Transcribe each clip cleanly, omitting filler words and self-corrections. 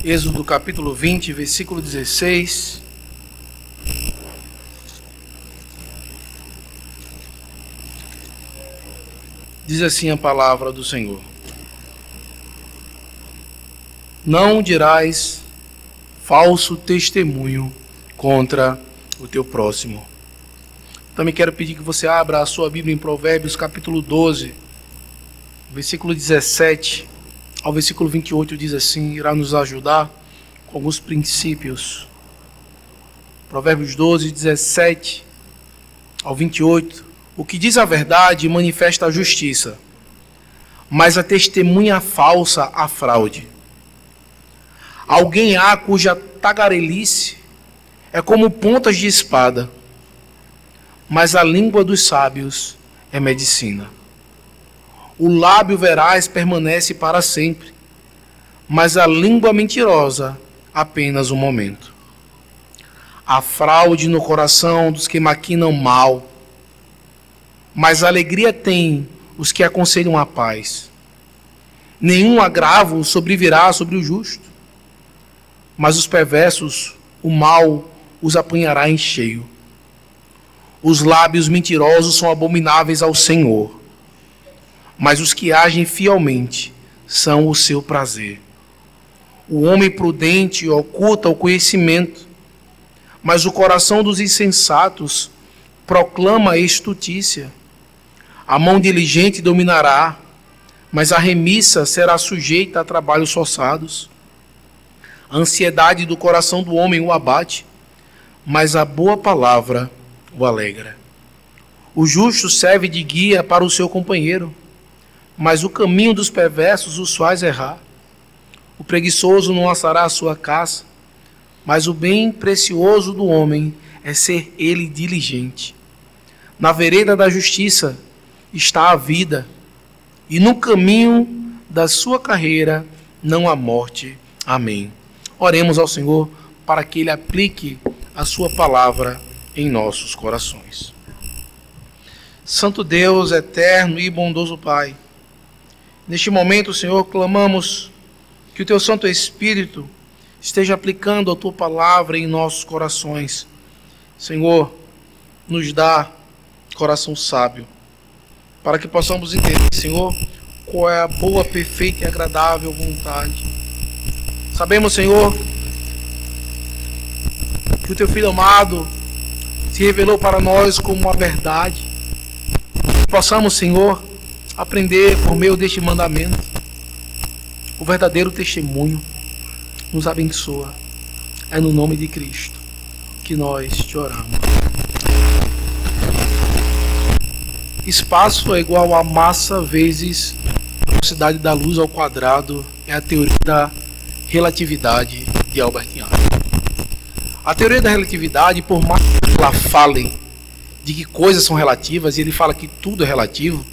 Êxodo capítulo 20, versículo 16. Diz assim a palavra do Senhor: Não dirás falso testemunho contra o teu próximo. Também quero pedir que você abra a sua Bíblia em Provérbios capítulo 12, versículo 17 ao versículo 28, diz assim, irá nos ajudar com alguns princípios. Provérbios 12, 17 ao 28. O que diz a verdade manifesta a justiça, mas a testemunha falsa a fraude. Alguém há cuja tagarelice é como pontas de espada, mas a língua dos sábios é medicina. O lábio veraz permanece para sempre, mas a língua mentirosa apenas um momento. Há fraude no coração dos que maquinam mal, mas alegria tem os que aconselham a paz. Nenhum agravo sobrevirá sobre o justo, mas os perversos, o mal os apanhará em cheio. Os lábios mentirosos são abomináveis ao Senhor, mas os que agem fielmente são o seu prazer. O homem prudente oculta o conhecimento, mas o coração dos insensatos proclama a estutícia. A mão diligente dominará, mas a remissa será sujeita a trabalhos forçados. A ansiedade do coração do homem o abate, mas a boa palavra o alegra. O justo serve de guia para o seu companheiro, mas o caminho dos perversos os faz errar. O preguiçoso não assará a sua caça, mas o bem precioso do homem é ser ele diligente. Na vereda da justiça está a vida, e no caminho da sua carreira não há morte. Amém. Oremos ao Senhor para que Ele aplique a sua palavra em nossos corações. Santo Deus, eterno e bondoso Pai, neste momento, Senhor, clamamos que o Teu Santo Espírito esteja aplicando a Tua palavra em nossos corações. Senhor, nos dá coração sábio, para que possamos entender, Senhor, qual é a boa, perfeita e agradável vontade. Sabemos, Senhor, que o Teu Filho amado se revelou para nós como a verdade. Que possamos, Senhor, aprender por meio deste mandamento o verdadeiro testemunho. Nos abençoa. É no nome de Cristo que nós te oramos. Espaço é igual a massa vezes a velocidade da luz ao quadrado. É a teoria da relatividade de Albert Einstein. A teoria da relatividade, por mais que ela fale de que coisas são relativas, e ele fala que tudo é relativo,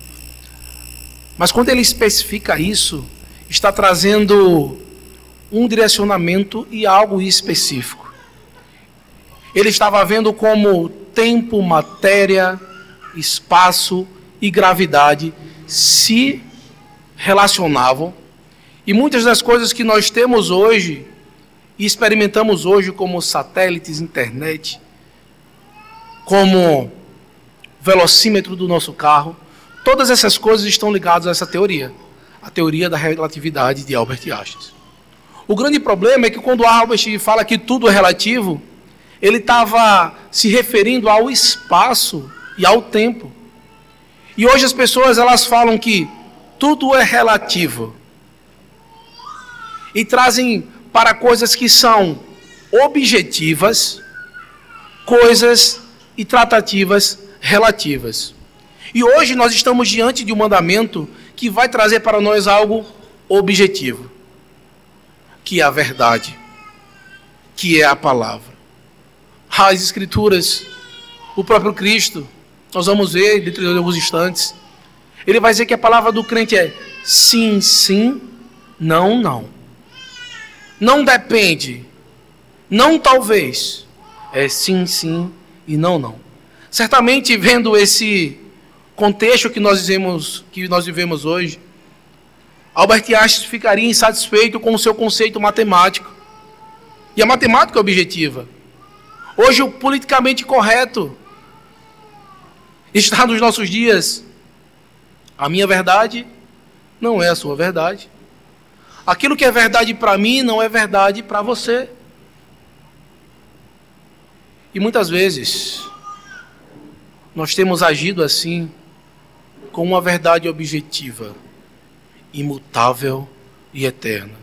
mas quando ele especifica isso, está trazendo um direcionamento e algo específico. Ele estava vendo como tempo, matéria, espaço e gravidade se relacionavam, e muitas das coisas que nós temos hoje e experimentamos hoje, como satélites, internet, como velocímetro do nosso carro, todas essas coisas estão ligadas a essa teoria, a teoria da relatividade de Albert Einstein. O grande problema é que quando Albert fala que tudo é relativo, ele estava se referindo ao espaço e ao tempo. E hoje as pessoas elas falam que tudo é relativo e trazem para coisas que são objetivas, coisas e tratativas relativas. E hoje nós estamos diante de um mandamento que vai trazer para nós algo objetivo, que é a verdade, que é a palavra. As Escrituras, o próprio Cristo, nós vamos ver dentro de alguns instantes, ele vai dizer que a palavra do crente é sim, sim, não, não. Não depende, não talvez, é sim, sim e não, não. Certamente, vendo esse contexto que nós vivemos hoje, Albert Einstein ficaria insatisfeito com o seu conceito matemático, E a matemática é objetiva. Hoje o politicamente correto está nos nossos dias. A minha verdade não é a sua verdade. Aquilo que é verdade para mim não é verdade para você. E muitas vezes nós temos agido assim, com uma verdade objetiva, imutável e eterna,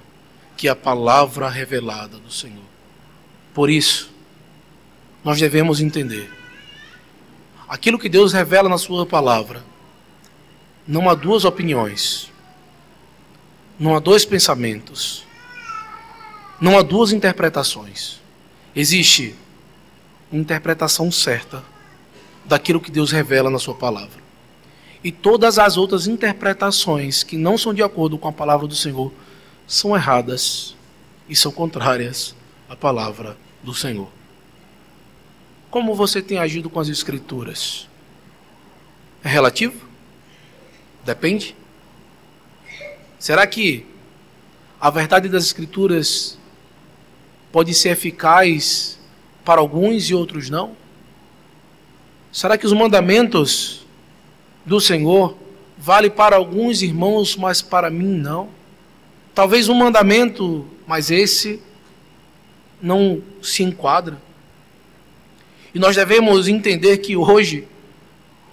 que é a palavra revelada do Senhor. Por isso, nós devemos entender aquilo que Deus revela na sua palavra. Não há duas opiniões, não há dois pensamentos, não há duas interpretações. Existe uma interpretação certa daquilo que Deus revela na sua palavra. E todas as outras interpretações que não são de acordo com a palavra do Senhor são erradas e são contrárias à palavra do Senhor. Como você tem agido com as Escrituras? É relativo? Depende? Será que a verdade das Escrituras pode ser eficaz para alguns e outros não? Será que os mandamentos do Senhor vale para alguns irmãos, mas para mim não? Talvez um mandamento, mas esse não se enquadra. E nós devemos entender que hoje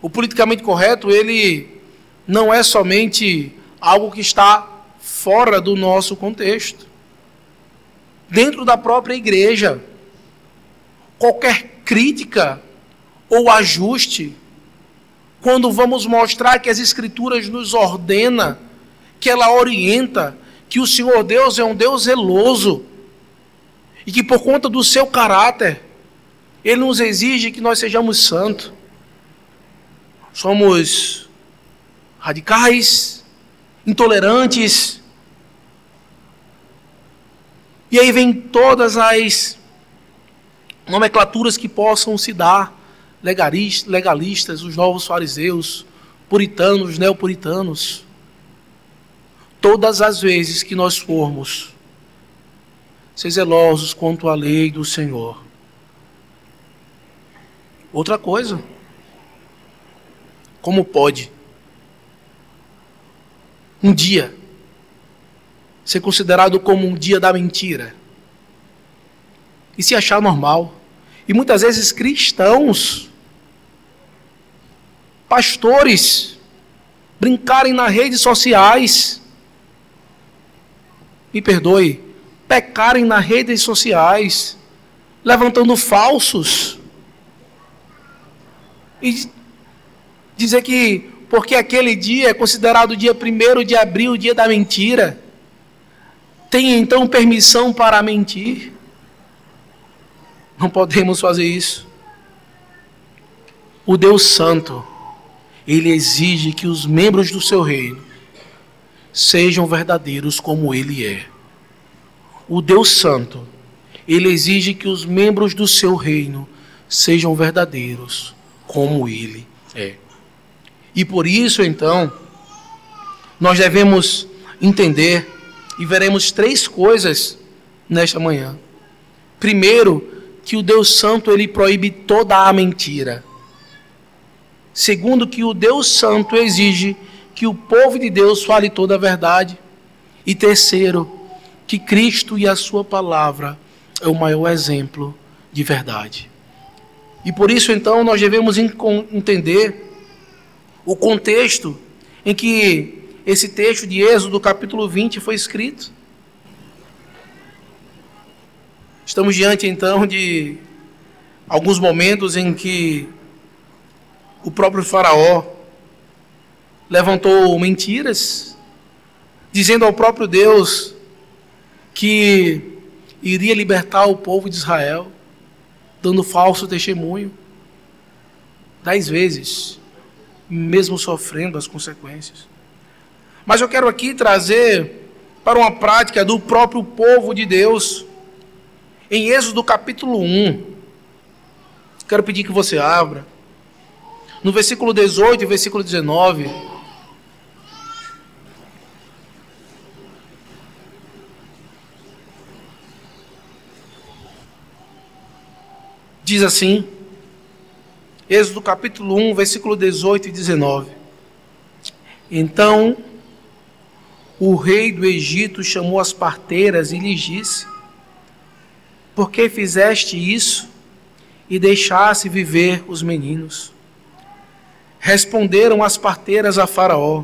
o politicamente correto, ele não é somente algo que está fora do nosso contexto. Dentro da própria igreja, qualquer crítica ou ajuste, quando vamos mostrar que as Escrituras nos ordena, que ela orienta, que o Senhor Deus é um Deus zeloso, e que por conta do seu caráter, Ele nos exige que nós sejamos santos. Somos radicais, intolerantes, e aí vem todas as nomenclaturas que possam se dar, legalistas, os novos fariseus, puritanos, neopuritanos. Todas as vezes que nós formos ser zelosos quanto à lei do Senhor. Outra coisa, como pode um dia ser considerado como um dia da mentira e se achar normal? E muitas vezes cristãos, pastores, brincarem nas redes sociais, me perdoe, pecarem nas redes sociais, levantando falsos, e dizer que porque aquele dia é considerado o dia 1º de abril, o dia da mentira, tem então permissão para mentir. Não podemos fazer isso. O Deus Santo, Ele exige que os membros do seu reino sejam verdadeiros como Ele é. O Deus Santo, Ele exige que os membros do seu reino sejam verdadeiros como Ele é. E por isso, então, nós devemos entender, e veremos 3 coisas nesta manhã. Primeiro, que o Deus Santo, Ele proíbe toda a mentira. Segundo, que o Deus Santo exige que o povo de Deus fale toda a verdade. E terceiro, que Cristo e a sua palavra é o maior exemplo de verdade. E por isso, então, nós devemos entender o contexto em que esse texto de Êxodo, capítulo 20, foi escrito. Estamos diante, então, de alguns momentos em que o próprio Faraó levantou mentiras, dizendo ao próprio Deus que iria libertar o povo de Israel, dando falso testemunho 10 vezes, mesmo sofrendo as consequências. Mas eu quero aqui trazer para uma prática do próprio povo de Deus, em Êxodo capítulo 1, quero pedir que você abra, no versículo 18 e versículo 19, Diz assim, Êxodo capítulo 1, versículo 18 e 19. Então o rei do Egito chamou as parteiras e lhes disse: por que fizeste isso e deixaste viver os meninos? Responderam as parteiras a Faraó: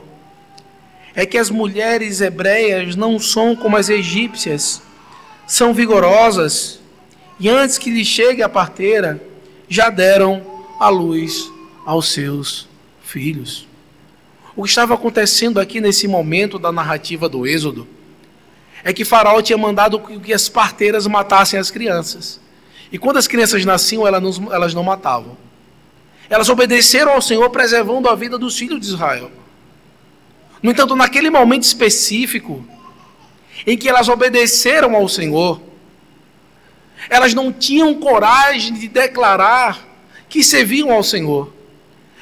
é que as mulheres hebreias não são como as egípcias, são vigorosas, e antes que lhe chegue a parteira, já deram à luz aos seus filhos. O que estava acontecendo aqui nesse momento da narrativa do Êxodo é que Faraó tinha mandado que as parteiras matassem as crianças. E quando as crianças nasciam, elas não matavam. Elas obedeceram ao Senhor, preservando a vida dos filhos de Israel. No entanto, naquele momento específico, em que elas obedeceram ao Senhor, elas não tinham coragem de declarar que serviam ao Senhor.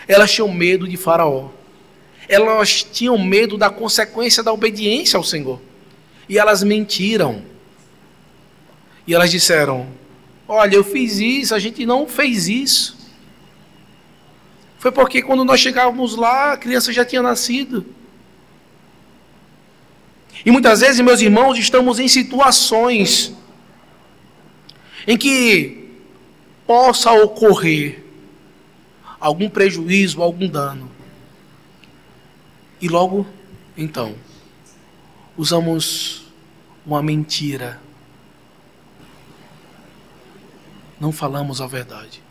Elas tinham medo de Faraó. Elas tinham medo da consequência da obediência ao Senhor. E elas mentiram. E elas disseram: olha, eu fiz isso, a gente não fez isso. Foi porque quando nós chegávamos lá, a criança já tinha nascido. E muitas vezes, meus irmãos, estamos em situações em que possa ocorrer algum prejuízo, algum dano. E logo, então, usamos uma mentira. Não falamos a verdade.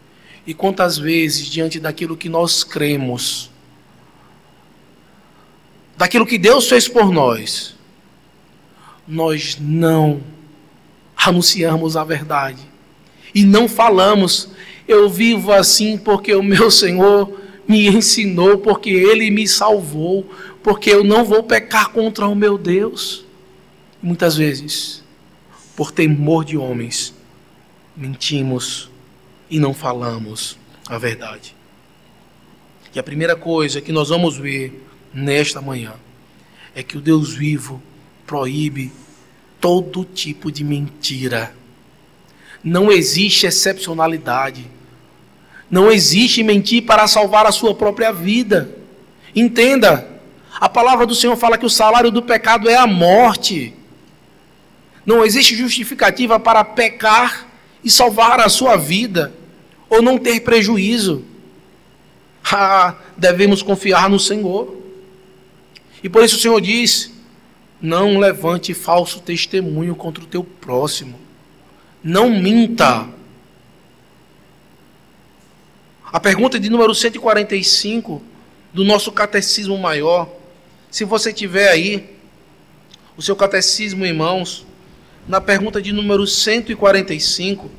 E quantas vezes, diante daquilo que nós cremos, daquilo que Deus fez por nós, nós não anunciamos a verdade. E não falamos: eu vivo assim porque o meu Senhor me ensinou, porque Ele me salvou, porque eu não vou pecar contra o meu Deus. Muitas vezes, por temor de homens, mentimos e não falamos a verdade. E a primeira coisa que nós vamos ver nesta manhã é que o Deus vivo proíbe todo tipo de mentira. Não existe excepcionalidade. Não existe mentir para salvar a sua própria vida. Entenda, a palavra do Senhor fala que o salário do pecado é a morte. Não existe justificativa para pecar e salvar a sua vida, ou não ter prejuízo. Devemos confiar no Senhor. E por isso o Senhor diz: não levante falso testemunho contra o teu próximo. Não minta. A pergunta de número 145 do nosso catecismo maior, se você tiver aí o seu catecismo em mãos, na pergunta de número 145,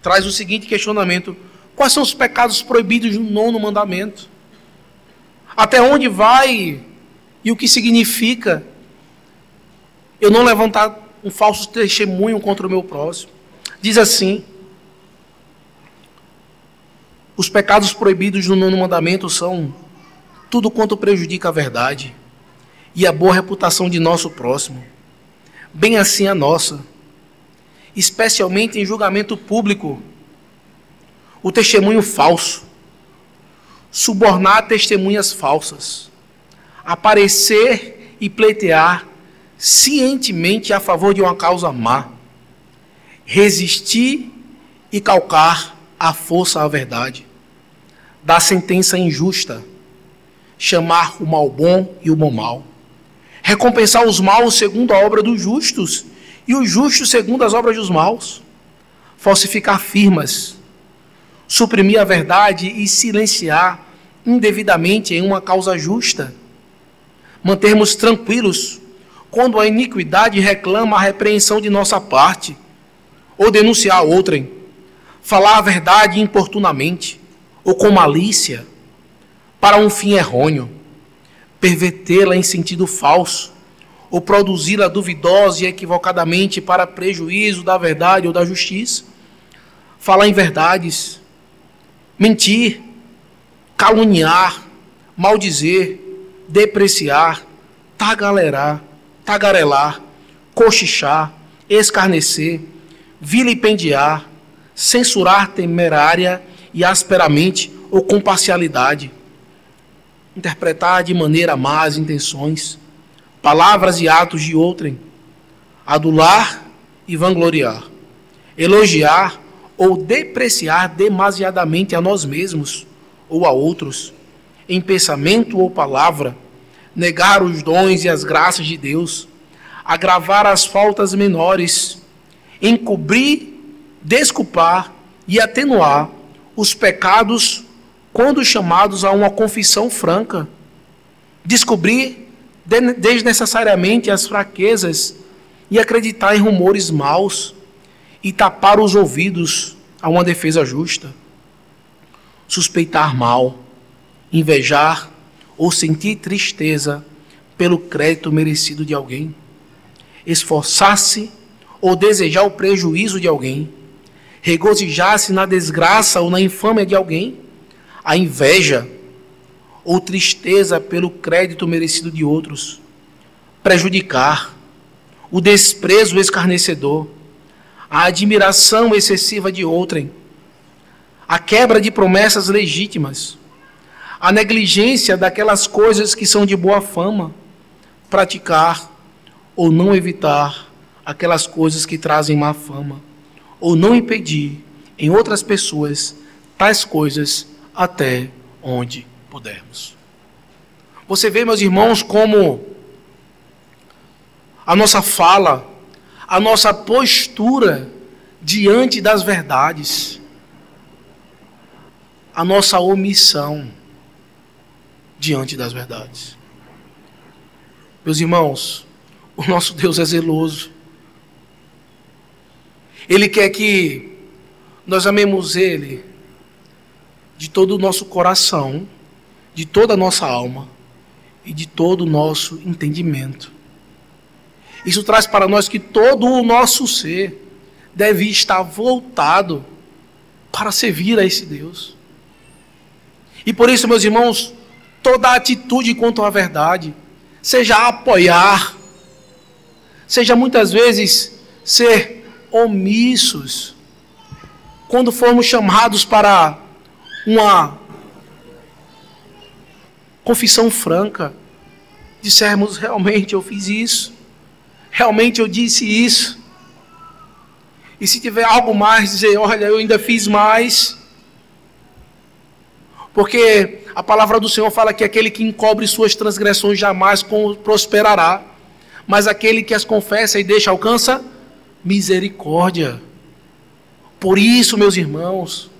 traz o seguinte questionamento: quais são os pecados proibidos no 9º mandamento? Até onde vai e o que significa eu não levantar um falso testemunho contra o meu próximo? Diz assim: os pecados proibidos no 9º mandamento são tudo quanto prejudica a verdade e a boa reputação de nosso próximo, bem assim a nossa, especialmente em julgamento público, o testemunho falso, subornar testemunhas falsas, aparecer e pleitear cientemente a favor de uma causa má, resistir e calcar à força à verdade, dar sentença injusta, chamar o mal bom e o bom mal, recompensar os maus segundo a obra dos justos e os justos segundo as obras dos maus, falsificar firmas, suprimir a verdade e silenciar indevidamente em uma causa justa, mantermos tranquilos quando a iniquidade reclama a repreensão de nossa parte, ou denunciar outrem, falar a verdade importunamente, ou com malícia, para um fim errôneo, pervertê-la em sentido falso, ou produzi-la duvidosa e equivocadamente para prejuízo da verdade ou da justiça, falar em verdades, mentir, caluniar, maldizer, depreciar, tagarelar, cochichar, escarnecer, vilipendiar, censurar temerária e asperamente ou com parcialidade, interpretar de maneira más intenções, palavras e atos de outrem, adular e vangloriar, elogiar ou depreciar demasiadamente a nós mesmos ou a outros, em pensamento ou palavra, negar os dons e as graças de Deus, agravar as faltas menores, encobrir, desculpar e atenuar os pecados quando chamados a uma confissão franca, descobrir desnecessariamente as fraquezas e acreditar em rumores maus e tapar os ouvidos a uma defesa justa, suspeitar mal, invejar ou sentir tristeza pelo crédito merecido de alguém, esforçar-se ou desejar o prejuízo de alguém, regozijar-se na desgraça ou na infâmia de alguém, a inveja ou tristeza pelo crédito merecido de outros, prejudicar, o desprezo escarnecedor, a admiração excessiva de outrem, a quebra de promessas legítimas, a negligência daquelas coisas que são de boa fama, praticar ou não evitar aquelas coisas que trazem má fama, ou não impedir em outras pessoas tais coisas até onde pudermos. Você vê, meus irmãos, como a nossa fala, a nossa postura diante das verdades, a nossa omissão diante das verdades. Meus irmãos, o nosso Deus é zeloso. Ele quer que nós amemos Ele de todo o nosso coração, de toda a nossa alma e de todo o nosso entendimento. Isso traz para nós que todo o nosso ser deve estar voltado para servir a esse Deus. E por isso, meus irmãos, toda atitude quanto à verdade, seja apoiar, seja muitas vezes ser omissos, quando formos chamados para uma confissão franca, dissermos: realmente eu fiz isso, realmente eu disse isso, e se tiver algo mais, dizer: olha, eu ainda fiz mais, porque a palavra do Senhor fala que aquele que encobre suas transgressões jamais prosperará, mas aquele que as confessa e deixa alcança misericórdia. Por isso, meus irmãos,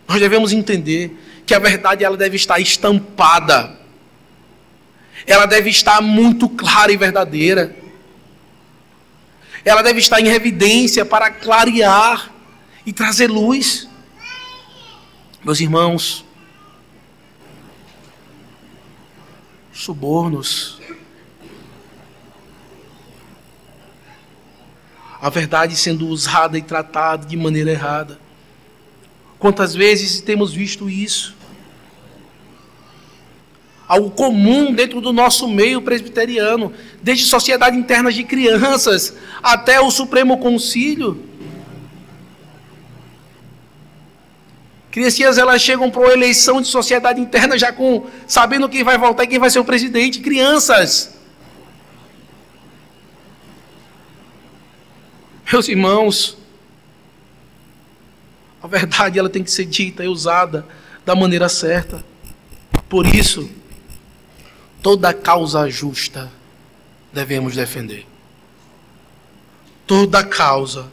nós devemos entender que a verdade ela deve estar estampada, ela deve estar muito clara e verdadeira, ela deve estar em evidência para clarear e trazer luz. Meus irmãos, subornos, a verdade sendo usada e tratada de maneira errada. Quantas vezes temos visto isso? Algo comum dentro do nosso meio presbiteriano, desde sociedade interna de crianças até o Supremo Concílio. Criancinhas, elas chegam para uma eleição de sociedade interna já sabendo quem vai votar e quem vai ser o presidente. Crianças. Meus irmãos, a verdade ela tem que ser dita e usada da maneira certa. Por isso, toda causa justa devemos defender. Toda causa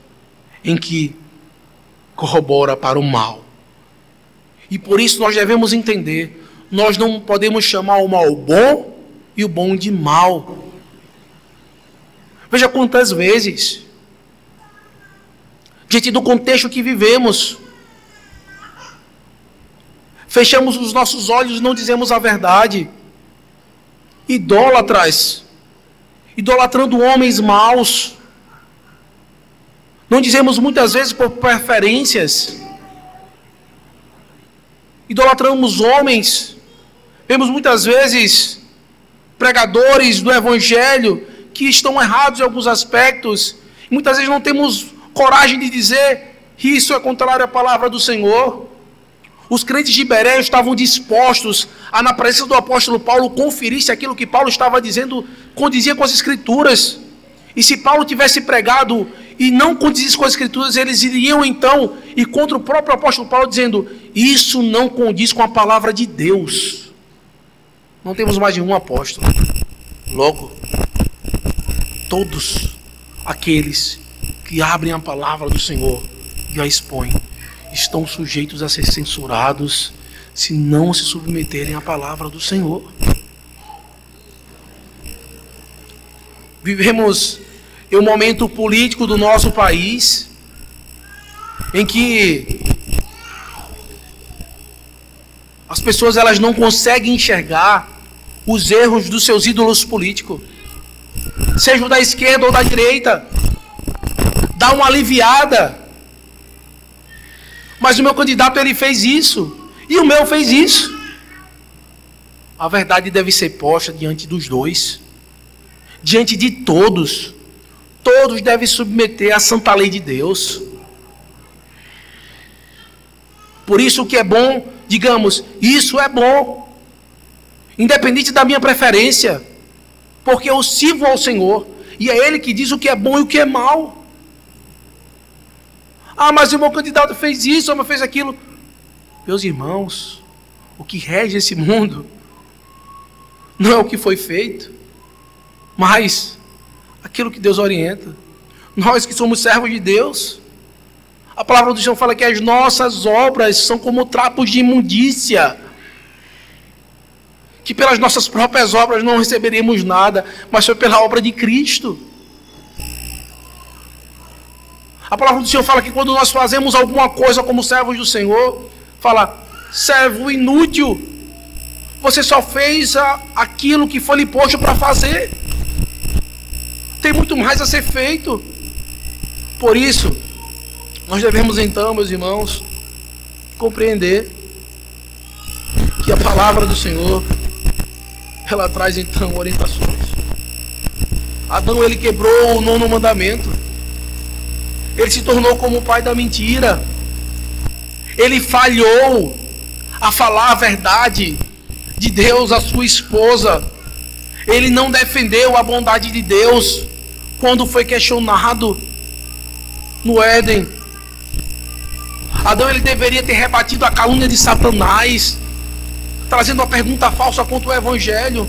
em que corrobora para o mal. E por isso nós devemos entender, nós não podemos chamar o mal bom e o bom de mal. Veja quantas vezes, diante do contexto que vivemos, fechamos os nossos olhos e não dizemos a verdade. Idólatras, idolatrando homens maus. Não dizemos muitas vezes por preferências. Idolatramos homens. Vemos muitas vezes pregadores do Evangelho que estão errados em alguns aspectos Muitas vezes não temos coragem de dizer isso é contrário à palavra do Senhor. Os crentes de Bereia estavam dispostos a, na presença do apóstolo Paulo, conferir se aquilo que Paulo estava dizendo condizia com as Escrituras. E se Paulo tivesse pregado e não condizisse com as Escrituras, eles iriam então ir contra o próprio apóstolo Paulo, dizendo: isso não condiz com a palavra de Deus. Não temos mais de um apóstolo. Logo, todos aqueles que abrem a palavra do Senhor e a expõem estão sujeitos a ser censurados se não se submeterem à palavra do Senhor. Vivemos em um momento político do nosso país em que as pessoas elas não conseguem enxergar os erros dos seus ídolos políticos, seja da esquerda ou da direita. Dá uma aliviada. Mas o meu candidato ele fez isso e o meu fez isso. A verdade deve ser posta diante dos dois, diante de todos. Todos devem submeter à santa lei de Deus. Por isso o que é bom, digamos, isso é bom, independente da minha preferência, porque eu sirvo ao Senhor e é Ele que diz o que é bom e o que é mal. Ah, mas o meu candidato fez isso, ou fez aquilo. Meus irmãos, o que rege esse mundo não é o que foi feito, mas aquilo que Deus orienta. Nós que somos servos de Deus, a palavra do Senhor fala que as nossas obras são como trapos de imundícia, que pelas nossas próprias obras não receberemos nada, mas foi pela obra de Cristo. A palavra do Senhor fala que quando nós fazemos alguma coisa como servos do Senhor, fala: servo inútil, você só fez aquilo que foi lhe posto para fazer. Tem muito mais a ser feito. Por isso, nós devemos então, meus irmãos, compreender que a palavra do Senhor, ela traz então orientações. Adão, ele quebrou o 9º mandamento. Ele se tornou como o pai da mentira. Ele falhou a falar a verdade de Deus à sua esposa. Ele não defendeu a bondade de Deus quando foi questionado no Éden. Adão, ele deveria ter rebatido a calúnia de Satanás, trazendo uma pergunta falsa contra o Evangelho.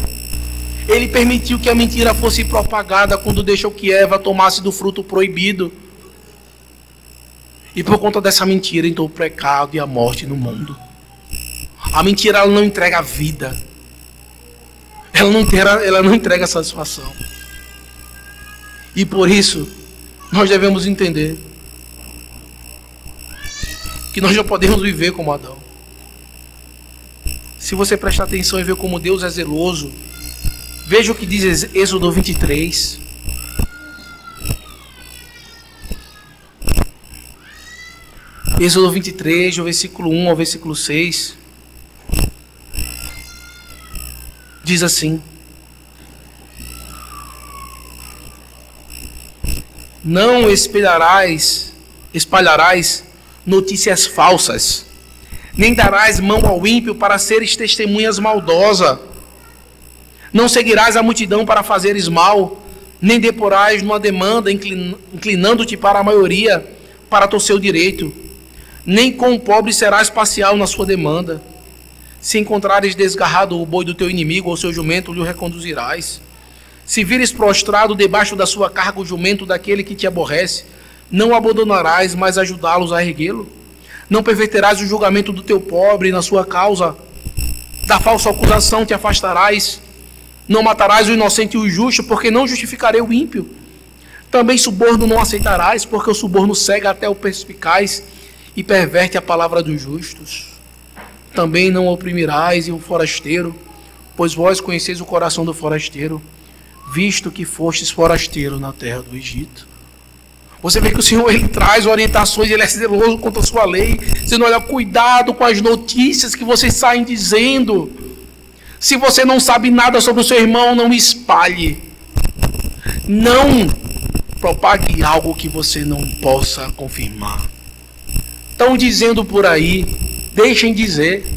Ele permitiu que a mentira fosse propagada quando deixou que Eva tomasse do fruto proibido. E por conta dessa mentira entrou o pecado e a morte no mundo. A mentira, ela não entrega a vida. Ela não entrega satisfação. E por isso, nós devemos entender que nós já podemos viver como Adão. Se você prestar atenção e ver como Deus é zeloso, veja o que diz Êxodo 23. Êxodo 23, do versículo 1 ao versículo 6. Diz assim: não espalharás notícias falsas, nem darás mão ao ímpio para seres testemunhas maldosa. Não seguirás a multidão para fazeres mal, nem deporás numa demanda inclinando-te para a maioria para torcer o direito. Nem com o pobre serás parcial na sua demanda. Se encontrares desgarrado o boi do teu inimigo ou seu jumento, lhe o reconduzirás. Se vires prostrado debaixo da sua carga o jumento daquele que te aborrece, não o abandonarás, mas ajudá-los a erguê-lo. Não perverterás o julgamento do teu pobre na sua causa. Da falsa acusação te afastarás. Não matarás o inocente e o justo, porque não justificarei o ímpio. Também suborno não aceitarás, porque o suborno cega até o perspicaz e perverte a palavra dos justos. Também não oprimirás o forasteiro, pois vós conheceis o coração do forasteiro, visto que fostes forasteiro na terra do Egito. Você vê que o Senhor, ele traz orientações, ele é zeloso contra a sua lei, dizendo: olha, cuidado com as notícias que vocês saem dizendo. Se você não sabe nada sobre o seu irmão, não espalhe. Não propague algo que você não possa confirmar. Estão dizendo por aí, deixem dizer.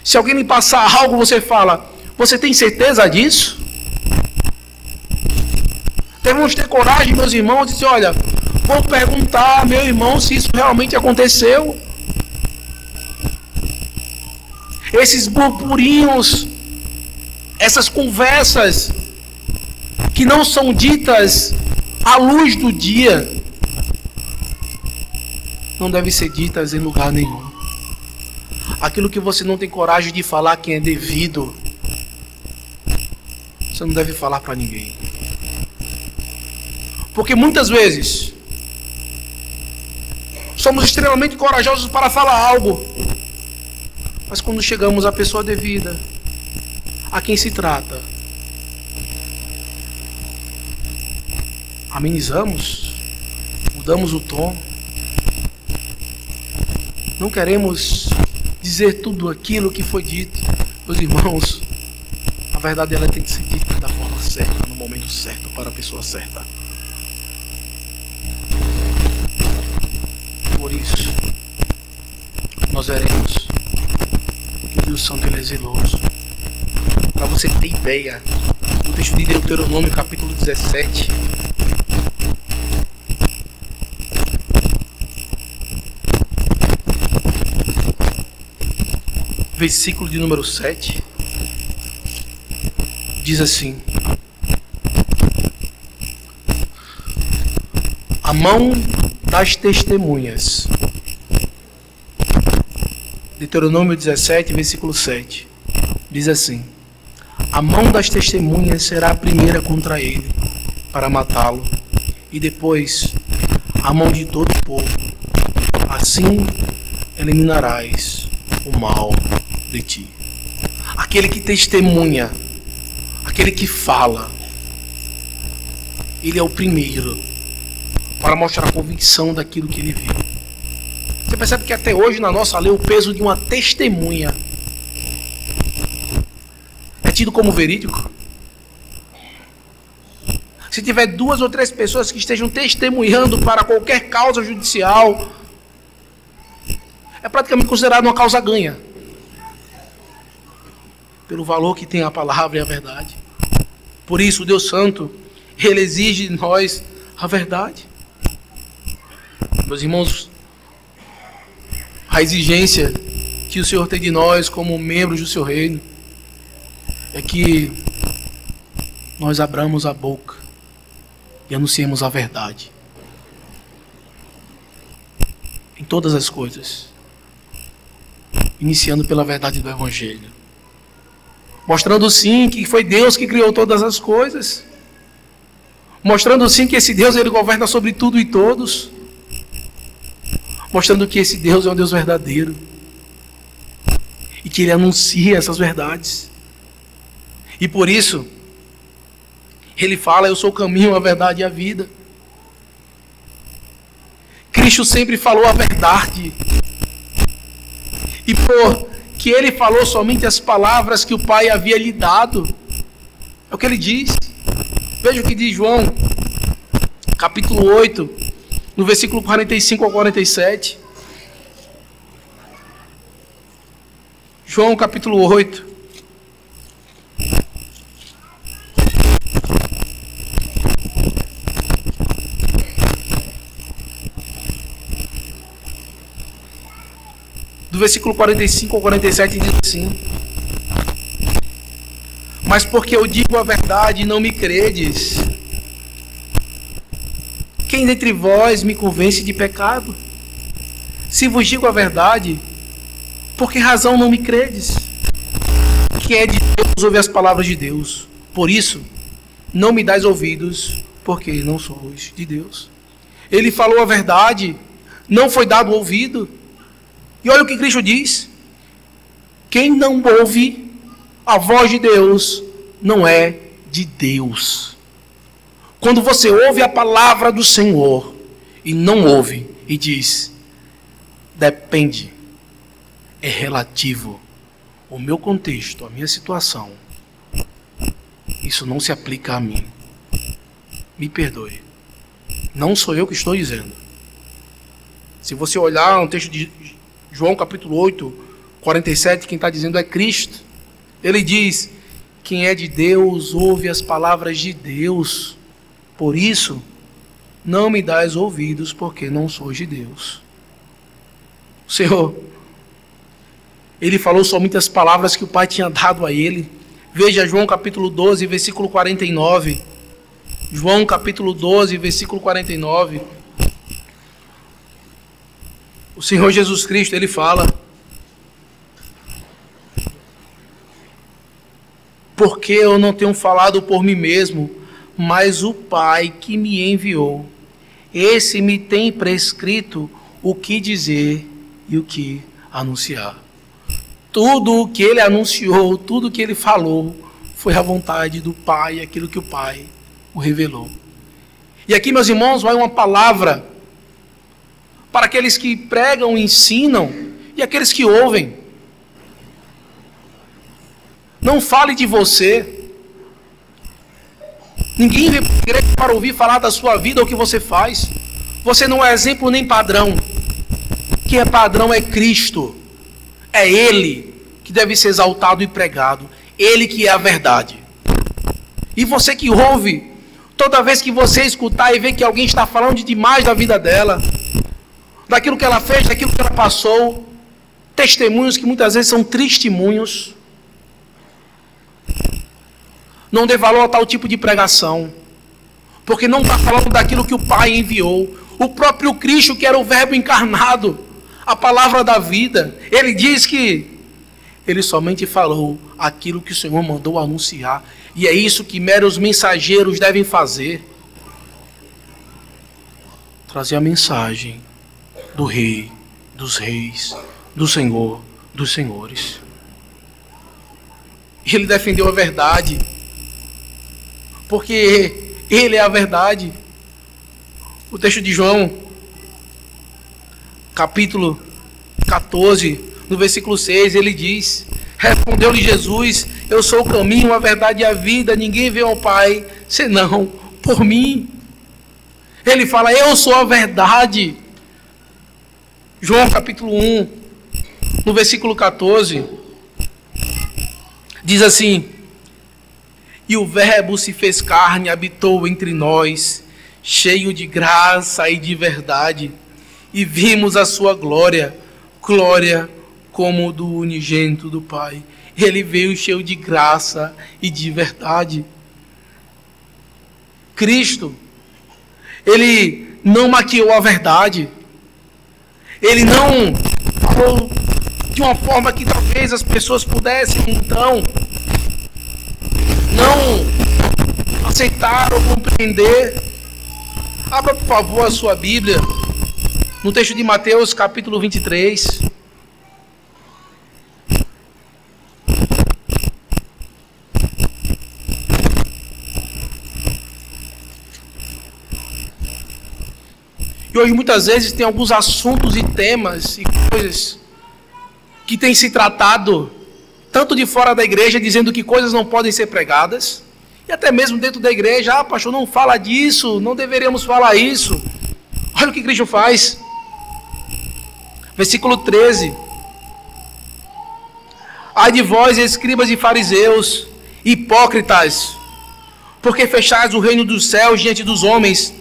Se alguém lhe passar algo, você fala, você tem certeza disso? Devemos ter coragem, meus irmãos, de dizer, olha, vou perguntar ao meu irmão se isso realmente aconteceu. Esses burburinhos, essas conversas que não são ditas à luz do dia, não devem ser ditas em lugar nenhum. Aquilo que você não tem coragem de falar quem é devido, você não deve falar para ninguém. Porque muitas vezes somos extremamente corajosos para falar algo, mas quando chegamos à pessoa devida, a quem se trata, amenizamos, mudamos o tom, não queremos dizer tudo aquilo que foi dito. Meus irmãos, a verdade ela tem que ser dita da forma certa, no momento certo, para a pessoa certa. Por isso, nós veremos que o Deus Santo ele é zeloso. Para você ter ideia, o texto de Deuteronômio, capítulo 17, versículo de número 7, diz assim: a mão das testemunhas. Deuteronômio 17, versículo 7, diz assim: a mão das testemunhas será a primeira contra ele, para matá-lo, e depois a mão de todo o povo. Assim eliminarás o mal de ti. Aquele que testemunha, aquele que fala, ele é o primeiro para mostrar a convicção daquilo que ele viu. Você percebe que até hoje na nossa lei o peso de uma testemunha é tido como verídico. Se tiver 2 ou 3 pessoas que estejam testemunhando para qualquer causa judicial, é praticamente considerado uma causa ganha, pelo valor que tem a palavra e a verdade. Por isso, o Deus Santo, ele exige de nós a verdade. Meus irmãos, a exigência que o Senhor tem de nós como membros do seu reino é que nós abramos a boca e anunciemos a verdade em todas as coisas, iniciando pela verdade do Evangelho, mostrando sim que foi Deus que criou todas as coisas, mostrando sim que esse Deus ele governa sobre tudo e todos, mostrando que esse Deus é um Deus verdadeiro e que ele anuncia essas verdades. E por isso ele fala: eu sou o caminho, a verdade e a vida. Cristo sempre falou a verdade, e por que ele falou somente as palavras que o Pai havia lhe dado, é o que ele diz. Veja o que diz João, capítulo 8, no versículo 45 ao 47. João, capítulo 8. Do versículo 45 ao 47 diz assim: mas porque eu digo a verdade, não me credes. Quem dentre vós me convence de pecado? Se vos digo a verdade, por que razão não me credes? Quem é de Deus ouve as palavras de Deus. Por isso, não me dais ouvidos, porque não sois de Deus. Ele falou a verdade, não foi dado ouvido. E olha o que Cristo diz: quem não ouve a voz de Deus não é de Deus. Quando você ouve a palavra do Senhor e não ouve e diz, depende, é relativo, o meu contexto, a minha situação, isso não se aplica a mim. me perdoe. Não sou eu que estou dizendo. Se você olhar no texto de João capítulo 8, 47, quem está dizendo é Cristo. Ele diz: quem é de Deus ouve as palavras de Deus. Por isso, não me dás ouvidos, porque não sou de Deus. O Senhor, Ele falou somente as palavras que o Pai tinha dado a Ele. Veja João capítulo 12, versículo 49. João capítulo 12, versículo 49. O Senhor Jesus Cristo, Ele fala: porque eu não tenho falado por mim mesmo, mas o Pai que me enviou, esse me tem prescrito o que dizer e o que anunciar. Tudo o que Ele anunciou, tudo o que Ele falou, foi a vontade do Pai, aquilo que o Pai o revelou. E aqui, meus irmãos, vai uma palavra para aqueles que pregam, ensinam e aqueles que ouvem. Não fale de você. Ninguém vem para a igreja para ouvir falar da sua vida ou o que você faz. Você não é exemplo nem padrão. Quem é padrão é Cristo. É Ele que deve ser exaltado e pregado. Ele que é a verdade. E você que ouve, toda vez que você escutar e ver que alguém está falando demais da vida dela, daquilo que ela fez, daquilo que ela passou, testemunhos que muitas vezes são testemunhos, não dê valor a tal tipo de pregação, porque não está falando daquilo que o Pai enviou. O próprio Cristo, que era o Verbo encarnado, a palavra da vida, Ele diz que Ele somente falou aquilo que o Senhor mandou anunciar. E é isso que meros mensageiros devem fazer: trazer a mensagem do Rei dos Reis, do Senhor dos Senhores. Ele defendeu a verdade, porque Ele é a verdade. O texto de João, capítulo 14, no versículo 6, ele diz: respondeu-lhe Jesus: eu sou o caminho, a verdade e a vida, ninguém vê ao Pai senão por mim. Ele fala: eu sou a verdade. João capítulo 1, no versículo 14, diz assim: e o Verbo se fez carne e habitou entre nós, cheio de graça e de verdade, e vimos a sua glória, glória como do unigênito do Pai. Ele veio cheio de graça e de verdade. Cristo, Ele não maquiou a verdade. Ele não falou de uma forma que talvez as pessoas pudessem, então, não aceitar ou compreender. Abra, por favor, a sua Bíblia no texto de Mateus, capítulo 23. E hoje muitas vezes tem alguns assuntos e temas e coisas que têm se tratado tanto de fora da igreja, dizendo que coisas não podem ser pregadas, e até mesmo dentro da igreja: ah, pastor, não fala disso, não deveríamos falar isso. Olha o que Cristo faz. Versículo 13: ai de vós, escribas e fariseus, hipócritas, porque fechais o reino dos céus diante dos homens,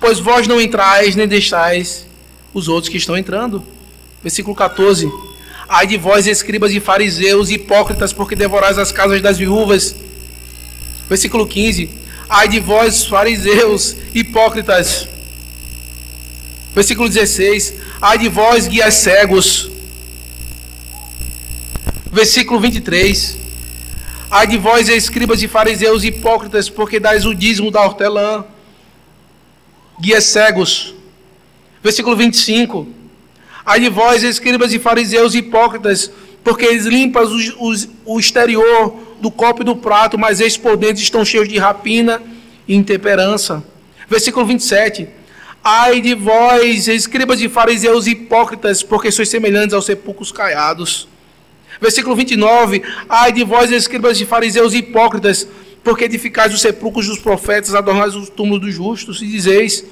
pois vós não entrais, nem deixais os outros que estão entrando. Versículo 14: ai de vós, escribas e fariseus, hipócritas, porque devorais as casas das viúvas. Versículo 15: ai de vós, fariseus, hipócritas. Versículo 16: ai de vós, guias cegos. Versículo 23: ai de vós, escribas e fariseus, hipócritas, porque dais o dízimo da hortelã, guias cegos. Versículo 25: ai de vós, escribas e fariseus, hipócritas, porque limpas o exterior do copo e do prato, mas estes por dentro estão cheios de rapina e intemperança. Versículo 27: ai de vós, escribas e fariseus, hipócritas, porque sois semelhantes aos sepulcros caiados. Versículo 29: ai de vós, escribas e fariseus, hipócritas, Porque edificais os sepulcros dos profetas, adornais os túmulos dos justos, e dizeis: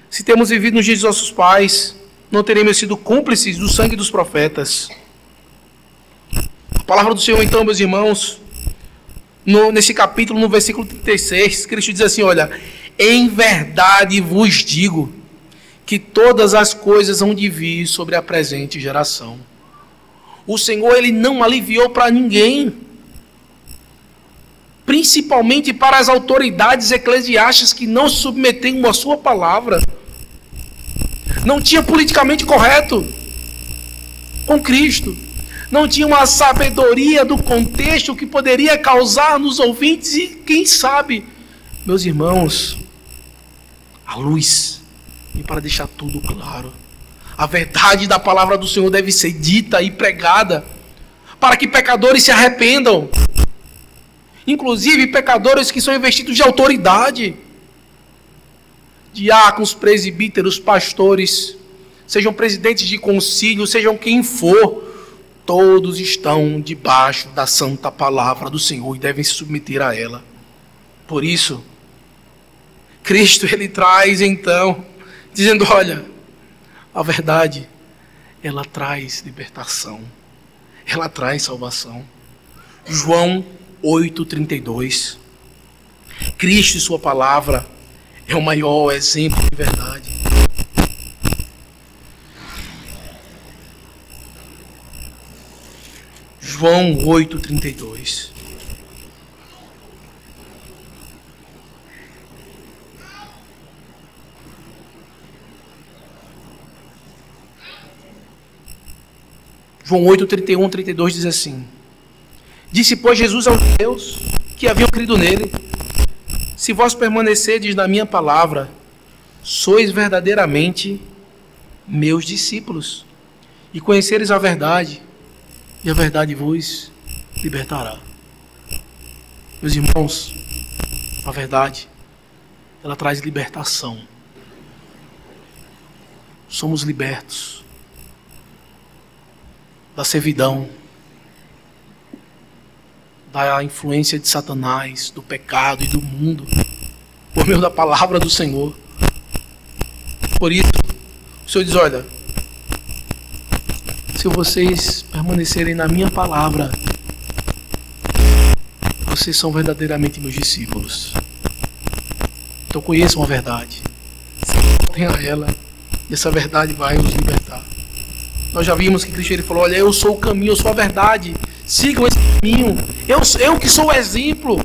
se temos vivido nos dias dos nossos pais, não teremos sido cúmplices do sangue dos profetas. A palavra do Senhor, então, meus irmãos, nesse capítulo, no versículo 36, Cristo diz assim: olha, em verdade vos digo que todas as coisas hão de vir sobre a presente geração. O Senhor, Ele não aliviou para ninguém, principalmente para as autoridades eclesiásticas que não se submetem à sua palavra. Não tinha politicamente correto com Cristo. Não tinha uma sabedoria do contexto que poderia causar nos ouvintes e, quem sabe, meus irmãos, a luz. E para deixar tudo claro, a verdade da palavra do Senhor deve ser dita e pregada para que pecadores se arrependam. Inclusive pecadores que são investidos de autoridade. Diáconos, presbíteros, pastores, sejam presidentes de concílio, sejam quem for, todos estão debaixo da santa palavra do Senhor e devem se submeter a ela. Por isso, Cristo, Ele traz então, dizendo: olha, a verdade, ela traz libertação, ela traz salvação. João 8,32. Cristo e sua palavra é o maior exemplo de verdade. João 8,32. João 8:31, 32 diz assim: disse, pois, Jesus aos judeus que haviam crido nele: se vós permanecerdes na minha palavra, sois verdadeiramente meus discípulos, e conhecereis a verdade, e a verdade vos libertará. Meus irmãos, a verdade, ela traz libertação. Somos libertos da servidão, da influência de Satanás, do pecado e do mundo, por meio da palavra do Senhor. Por isso, o Senhor diz: olha, se vocês permanecerem na minha palavra, vocês são verdadeiramente meus discípulos. Então conheçam a verdade, se voltem a ela, e essa verdade vai os libertar. Nós já vimos que Cristo, ele falou: olha, eu sou o caminho, eu sou a verdade, sigam esse caminho, eu que sou o exemplo.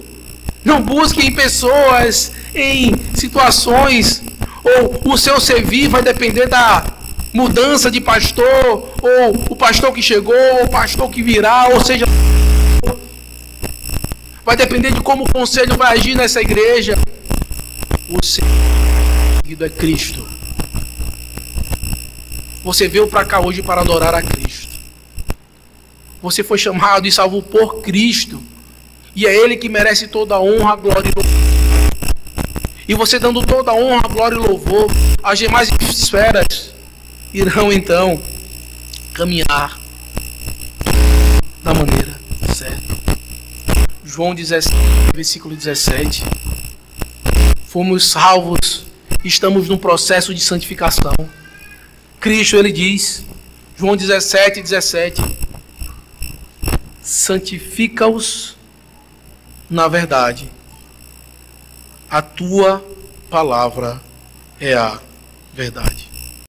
Não busquem em pessoas, em situações, ou o seu servir vai depender da mudança de pastor, ou o pastor que chegou, ou o pastor que virá, ou seja, vai depender de como o conselho vai agir nessa igreja. O seguido é Cristo. Você veio para cá hoje para adorar a Cristo. Você foi chamado e salvo por Cristo. E é Ele que merece toda a honra, glória e louvor. E você dando toda a honra, glória e louvor, as demais esferas irão então caminhar da maneira certa. João 17, versículo 17. Fomos salvos, estamos num processo de santificação. Cristo, ele diz, João 17, 17, santifica-os na verdade, a tua palavra é a verdade.